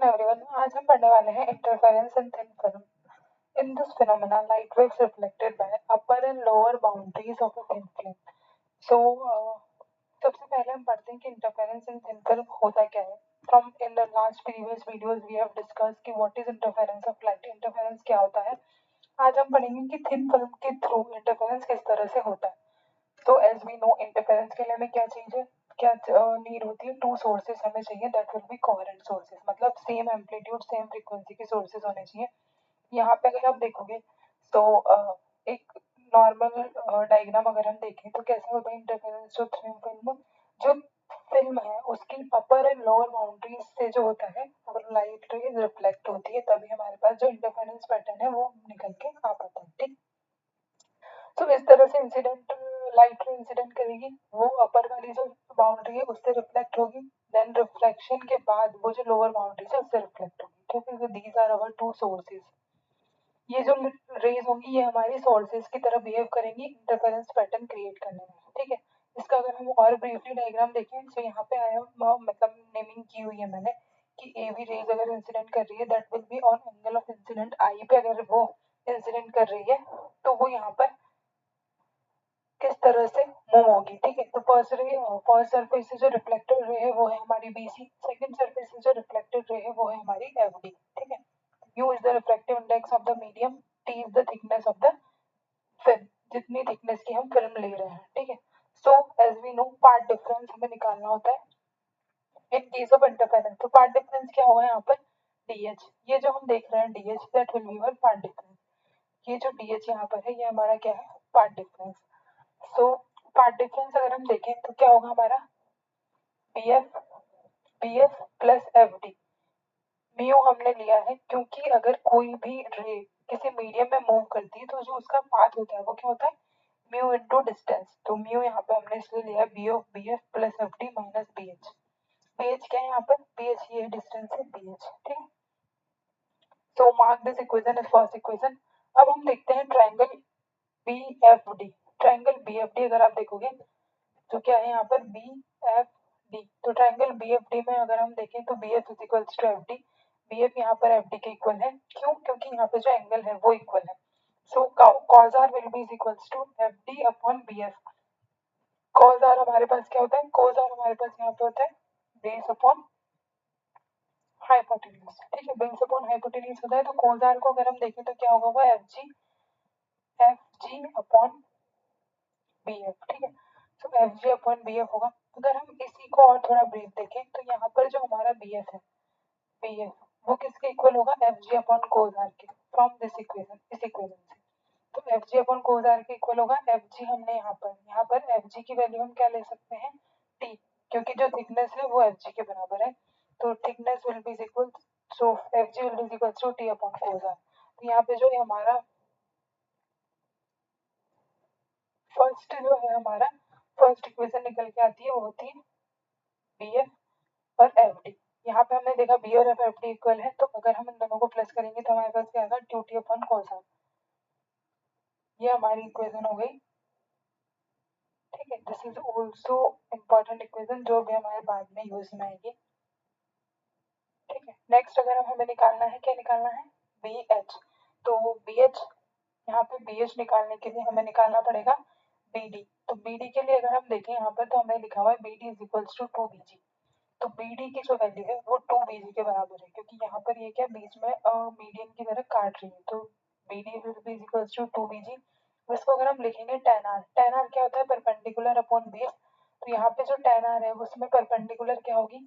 Everyone, आज हम पढ़ने वाले हैं interference in thin film. In this phenomena light waves reflected by upper and lower boundaries of a thin film. So सबसे पहले हम पढ़ते हैं कि इंटरफेरेंस इन थिन फिल्म होता क्या है। From in the last previous videos we have discussed कि what is interference of light, interference क्या होता है। आज हम पढ़ेंगे कि थिन फिल्म के थ्रू इंटरफेरेंस किस तरह से होता है। तो एज वी नो, इंटरफेरेंस के लिए हमें क्या चाहिए, क्या नीड होती है, टू सोर्सेज हमें चाहिए, that will B coherent sources, मतलब सेम एम्पलीट्यूड सेम फ्रीक्वेंसी के सोर्सेज होने चाहिए। यहाँ पे अगर आप देखोगे तो एक नॉर्मल डायग्राम अगर हम देखें तो कैसा होता है इंटरफेरेंस जो फिल्म है उसकी अपर एंड लोअर बाउंड्रीज से जो होता है और लाइट रेज रिफ्लेक्ट होती है, तभी हमारे पास जो इंटरफेरेंस पैटर्न है वो निकल के आ पाता है। ठीक, तो इस तरह से इंसिडेंट लाइट जो इंसिडेंट करेगी वो अपर वाली जो बाउंड्री है उससे रिफ्लेक्ट होगी, देन रिफ्लेक्शन के बाद वो जो लोअर बाउंड्री है उससे रिफ्लेक्ट होगी। ठीक है, these are our two sources. ये जो रेज होंगी ये हमारी सोर्सेज की तरह बिहेव करेंगी इंटरफेरेंस पैटर्न क्रिएट करने में। ठीक है, इसका अगर हम और ब्रीफली डायग्राम देखें तो यहाँ पे आया मतलब नेमिंग की हुई है मैंने कि ए बी रेज अगर इंसिडेंट कर रही है that will be on angle of incident I पे, अगर वो इंसिडेंट कर रही है तो वो यहाँ पर किस तरह से मूव होगी। ठीक है, तो फर्स्ट सरफेस से जो रिफ्लेक्टेड रे है वो है हमारी BC, सेकंड सरफेस से जो रिफ्लेक्टेड रे है वो है हमारी FD। ठीक है, U is the reflective index of the medium, T is the thickness of the film, जितनी थिकनेस की हम फिल्म ले रहे हैं। ठीक है, so as we know path difference हमें निकालना होता है इन केस ऑफ इंटरफेरेंस। तो पार्ट डिफरेंस क्या होगा यहाँ पर, DH। ये जो हम देख रहे हैं DH, that will be our path difference. ये जो DH यहाँ पर है ये हमारा क्या है, path difference. So path difference अगर हम देखें तो क्या होगा हमारा, BF प्लस FD। म्यू हमने लिया है क्योंकि अगर कोई भी रे किसी मीडियम में मूव करती है तो जो उसका पाथ होता है वो क्या होता है, म्यू इनटू डिस्टेंस। तो म्यू यहाँ पे हमने इसलिए लिया बी of BF plus FD minus BH। BH क्या है यहाँ पर, BH ये डिस्टेंस है BH। ठीक है, so mark this equation is first equation. अब हम देखते हैं ट्रायंगल BFD। ट्रायंगल BFD अगर आप देखोगे तो क्या है यहाँ पर BFD। तो ट्रायंगल BFD में अगर हम देखें तो BF is equals to FD। BF यहाँ पर FD के इक्वल है, क्यों, क्योंकि यहाँ पे जो एंगल है वो इक्वल है। So cos r will be is equals to FD upon BF। cos r हमारे पास क्या होता है, cos r हमारे पास यहाँ पे होता है बेस अपॉन हाइपोटेन्यूज। ठीक है, बेस अपॉन हाइपोटेन्यूज होता है, तो cos r को अगर हम देखें तो क्या होगा, वो FG अपॉन BF। ठीक है, तो FG अपॉन BF होगा। अगर हम इसी को और थोड़ा ब्रीफ देखें तो यहाँ पर जो हमारा BF है, BF वो किसके इक्वल होगा, FG अपॉन cos r के, फ्रॉम दिस इक्वेशन, इस इक्वेशन से। तो FG अपॉन cos r के इक्वल होगा FG, हमने यहाँ पर FG की वैल्यू हम क्या ले सकते हैं, T, क्योंकि जो थिकनेस है वो FG के बराबर है। तो thickness will be equal, so FG will be equal to T upon cos r। तो यहाँ पे जो है हमारा फर्स्ट जो है हमारा फर्स्ट इक्वेशन निकल के आती है वो होती है BF और FD। यहाँ पे हमने देखा B और FD इक्वल है, तो अगर हम इन दोनों को प्लस करेंगे तो हमारे पास क्या आएगा, 2T अपॉन cos r। ये हमारी इक्वेशन हो गई। ठीक है, this is also important equation जो भी हमारे बाद में यूज में आएगी। ठीक है, नेक्स्ट अगर हमें निकालना है, क्या निकालना है, BH। तो BH, यहाँ पे BH निकालने के लिए हमें निकालना पड़ेगा BD। तो BD के लिए अगर हम देखें यहाँ पर तो हमने लिखा हुआ है BD is equals to 2BG। तो BD की जो वैल्यू है वो 2BG के बराबर है, क्योंकि यहाँ पर ये क्या बीच में मीडियन की तरह काट रही है। तो BD is equals to 2BG। इसको अगर हम लिखेंगे tan r क्या होता है, परपेंडिकुलर अपॉन बेस। तो यहाँ पे जो tan r है उसमें परपेंडिकुलर क्या होगी,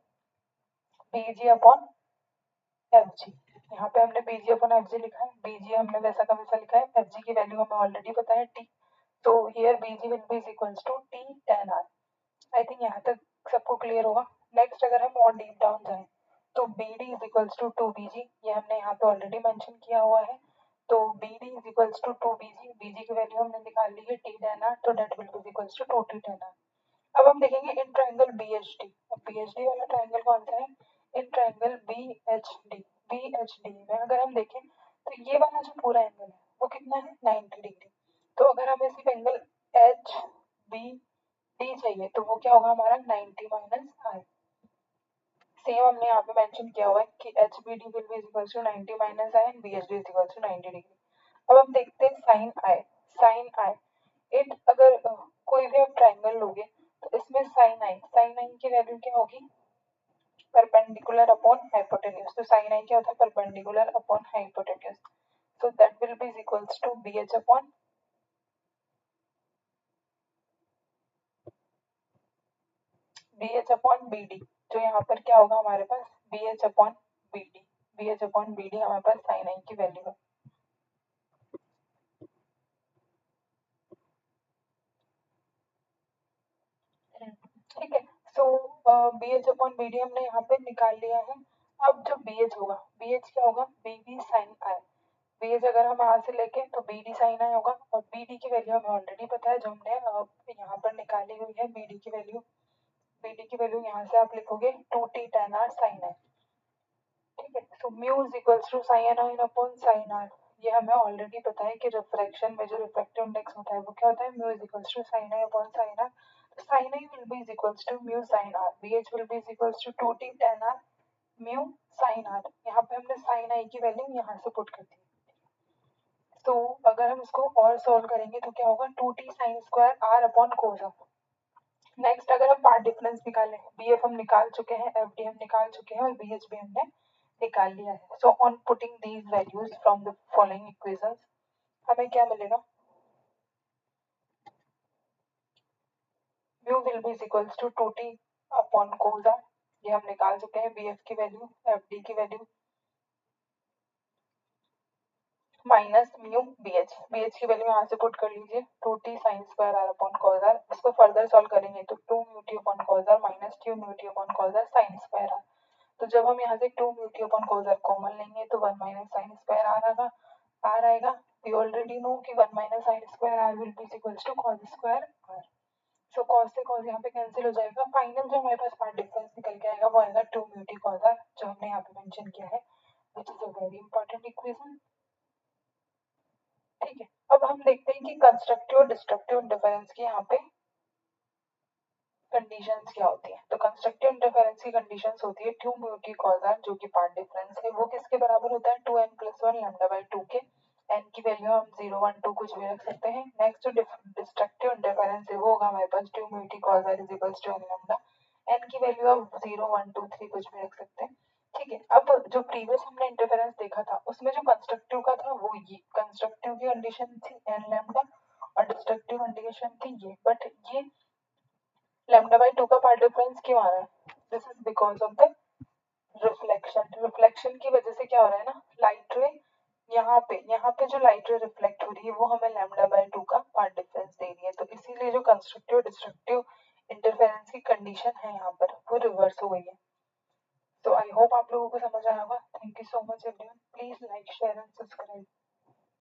BG अपॉन FG। यहाँ पे हमने BG अपॉन FG लिखा है, BG हमने वैसा का वैसा लिखा है, FG की वैल्यू हमें ऑलरेडी पता है T। तो here BG will be equals to T tan r। I think यहाँ तक सबको क्लियर होगा। नेक्स्ट अगर हम और डीप डाउन जाएं तो BD is equals to 2BG, ये हमने यहाँ पे ऑलरेडी मेंशन किया हुआ है। तो BD is equals to 2BG, BG की वैल्यू हमने निकाल ली है T tan r, तो that will be equals to 2T tan r। अब हम देखेंगे इन ट्रायंगल BHD। अब BHD वाला ट्रायंगल कौन सा है, इन ट्रायंगल BHD में अगर हम देखें तो ये वाला जो पूरा एंगल है वो कितना है, 90 डिग्री। तो अगर हमें सिर्फ एंगल HBD चाहिए तो वो क्या होगा हमारा 90 माइनस आई। सेम हमने यहाँ पे मेंशन किया हुआ है कि H B D will be equals to 90 minus I and B H D is equals to 90 degree. अब हम देखते हैं sine I. Sine I it अगर कोई भी आप ट्राइंगल लोगे तो इसमें साइन आई की वैल्यू क्या होगी, परपेंडिकुलर अपॉन हाइपोटेन्यूज। तो साइन आई क्या होता है, perpendicular upon hypotenuse. So that will be equals to B H upon B D. जो यहाँ पर क्या होगा हमारे पास, B H upon B D. B H upon B D हमारे पास साइन आई की वैल्यू है। ठीक है। So B H upon B D हमने यहाँ पे निकाल लिया है। अब जो बी एच होगा, बी एच क्या होगा, बी डी साइन आई। बी एच अगर हम यहाँ से लेके तो बी डी साइन आई होगा, और बी डी की वैल्यू हमें ऑलरेडी पता है, जो हमने यहाँ पर निकाली हुई है बी डी की वैल्यू। बी डी की वैल्यू यहाँ से आप लिखोगे 2t tan r sin r। ठीक है। So mu is equals to sine I upon sine R. ये हमें ऑलरेडी पता है कि रिफ्रैक्शन में जो रिफ्रैक्टिव इंडेक्स होता है वो क्या होता है, mu is equals to sine I upon sine r. तो sine i will be is equals to mu sine r, BH will be is equals to 2t tan r mu sine r. यहाँ पे हमने sign i की value यहाँ से put कर दी। तो अगर हम इसको और सॉल्व करेंगे तो क्या होगा, 2t sine square r upon cos of. Next अगर हम पार्ट डिफरेंस निकालें, बी एफ हम निकाल चुके हैं, एफ डी हम निकाल चुके हैं, और बी एच भी हमने निकाल लिया है। So on putting these values from the following equations हमें क्या मिलेगा, mu will be equals to 2t upon cos R. ये हम निकाल चुके हैं, बी एफ की वैल्यू, एफ डी की value, minus mu B H की वैल्यू यहाँ से पुट कर लीजिए, 2t sine square R upon cos R. इसको फर्दर सॉल्व करेंगे तो 2 mu T upon cos R minus 2 mu T upon cos R sine square R. तो जब हम यहाँ से 2 mu T upon cos R common लेंगे तो 1 माइनस साइन स्क्वायर आर आएगा, आर आएगा। वी ऑलरेडी नो कि 1 minus sine square R will be equals to cos square R. So cos से कॉस यहाँ पे कैंसिल हो जाएगा। फाइनल जो हमारे पास पार्ट डिफरेंस निकल के आएगा वो आएगा 2 म्यू टी कॉस आर, जो हमने यहाँ पे मेंशन किया है, which is a very important equation. ठीक है। अब हम देखते हैं कि कंस्ट्रक्टिव और डिस्ट्रक्टिव इंटरफेरेंस की यहाँ पे कंडीशंस क्या होती है। तो कंस्ट्रक्टिव इंटरफेरेंस की कंडीशंस होती है 2 म्यू टी कॉस आर, जो कि पार्ट डिफरेंस है, वो किसके बराबर होता है, 2n प्लस 1 लैम्डा बाई 2 के। n की वैल्यू हम 0 1 2 कुछ भी रख सकते हैं। नेक्स्ट जो डिस्ट्रक्टिव इंटरफेरेंस है वो होगा हमारे पास 2 mu T cos R is equals to n lambda. n की वैल्यू हम 0 1 2 3 कुछ भी रख सकते हैं। ठीक है। अब जो प्रीवियस हमने इंटरफेरेंस देखा था उसमें जो कंस्ट्रक्टिव का था वो ये कंस्ट्रक्टिव की कंडीशन थी n लैम्डा, और डिस्ट्रक्टिव कंडीशन थी ये, बट ये लैम्डा बाई 2 का पार्ट डिफरेंस क्यों आ रहा है, this is because of the reflection. Reflection की वजह से क्या हो रहा है ना, लाइट रे यहाँ पे जो लाइट रे रिफ्लेक्ट हो रही है वो हमें लैम्डा बाई 2 का पार्ट डिफरेंस दे रही है। तो इसीलिए जो कंस्ट्रक्टिव डिस्ट्रक्टिव इंटरफेरेंस की कंडीशन है यहाँ पर वो रिवर्स हो गई है। तो आई होप आप लोगों को समझ आया होगा। Thank you so much everyone, please like share and subscribe.